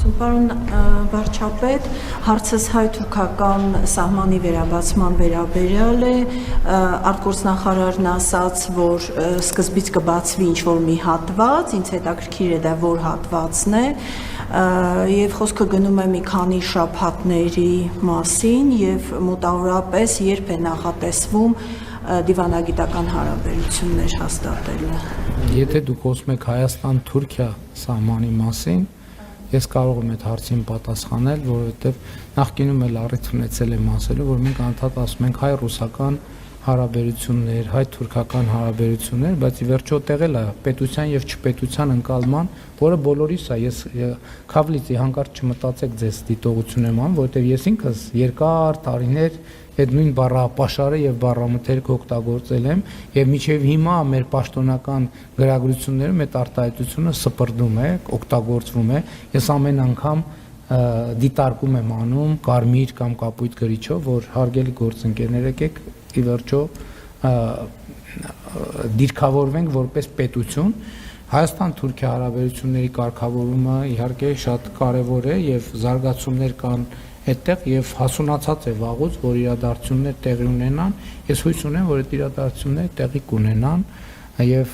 Պարոն վարչապետ, հարցս հայ-թուրքական սահմանի վերաբացման վերաբերյալ է, արտգործնախարարն ասաց, որ սկզբից կբացվի ինչ-որ մի հատված, ինձ հետաքրքիր է դա որ հատվածն է, և խոսքը գնում է մի քանի շաբաթների մասին և մոտավորապես երբ է նախատեսվում դիվանագիտական հարաբերություններ հաստատելը։ Եթե դուք խոսում եք Հայաստան-Թուրքիա սահմանի մասին, ես կարող եմ այդ հարցին պատասխանել, որովհետև նախկինում էլ առիթ ունեցել եմ ասելու, որ մենք անդադ ասում ենք հայ-ռուսական հարաբերություններ, հայ-թուրքական հարաբերություններ, բայց ի վերջո տեղել է պետության եւ չպետության ընկալման, որը բոլորիս է, ես քավլիցի հանկարծ չմտածեք ձեզ դիտողություն եմ անում, որովհետև ես ինքս երկար տարիներ այդ նույն բառապաշարը եւ բառամթերքը օգտագործել եմ եւ մինչեւ հիմա մեր պաշտոնական գրագրություններում այդ արտահայտությունը սպրդում է, օգտագործվում է։ Ես ամեն անգամ դիտարկում եմ անում կարմիր կամ կապույտ գրիչով, որ հարգելի գործընկերներ եկեք ի վերջո դիրքավորվենք որպես պետություն։ Հայաստան-Թուրքիա հարաբերությունների կարգավորումը իհարկե շատ կարևոր է եւ զարգացումներ կան այդտեղ եւ հասունացած է վաղուց, որ իրադարձություններ տեղի ունենան, ես հույս ունեմ, որ այդ իրադարձությունները տեղի կունենան եւ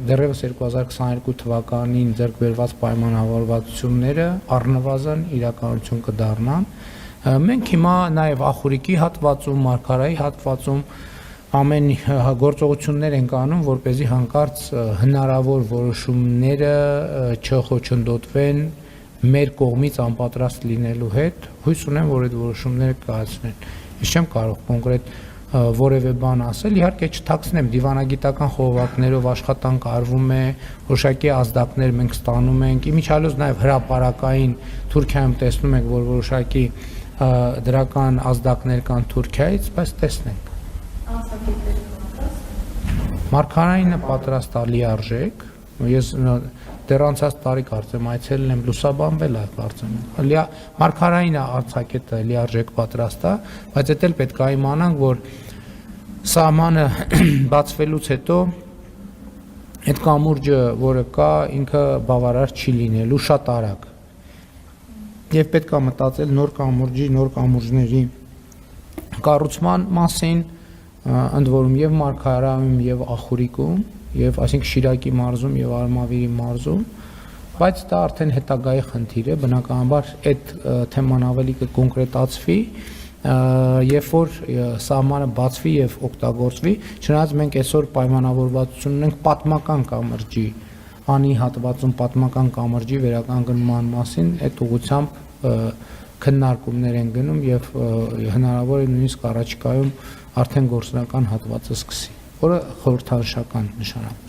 դեռևս 2022 թվականին ձեռք բերված պայմանավորվածությունները առնվազն իրականություն կդառնան։ Մենք հիմա նաեւ Ախուրիկի հատվածում, Մարգարայի հատվածում ամեն գործողություններ ենք անում, որպեսզի հանկարծ հնարավոր որոշումները չխոչընդոտվեն մեր կողմից անպատրաստ լինելու հետ, հույս ունեմ, որ այդ որոշումները կայացնեն։ Ես չեմ կարող կոնկրետ որևէ բան ասել, իհարկե չթաքցնեմ, դիվանագիտական խողովակներով աշխատանք արվում է, որոշակի ազդակներ մենք ստանում ենք, իմիջիալոց նաև հրապարակային Թուրքիայում տեսնում ենք, որ որոշակի դրական ազդակներ կան Թուրքիայից, բայց տեսնենք։ Մարգարայինը պատրաստ է լիարժեք, ես դեռ անցած տարի կարծեմ այցելել եմ լուսաբանվել է կարծեմ։ Մարգարայինը արձակետը լիարժեք պատրաստ է, բայց դա էլ պետք է իմանանք, որ սահմանը բացվելուց հետո այդ կամուրջը, որը կա, ինքը բավարար չի լինելու շատ արագ։ Եվ պետք է մտածել նոր կամուրջների կառուցման մասին, ընդ որում եւ Մարգարայում եւ Ախուրիկում եւ այսինքն Շիրակի մարզում եւ Արմավիրի մարզում, բայց դա արդեն հետագայի խնդիր է, բնականաբար այդ թեման ավելի կկոնկրետացվի, երբ որ սահմանը բացվի եւ օգտագործվի, չնայած մենք այսօր պայմանավորվածություն ունենք պատմական կամրջի, անի հատվածում պատմական կամրջի վերականգնման մասին, այդ ուղղությամբ քննարկումներ են գնում եւ հնարավոր է նույնիսկ առաջիկայում արդեն գործնական հատվածը սկսի, որը խորհրդանշական նշանակություն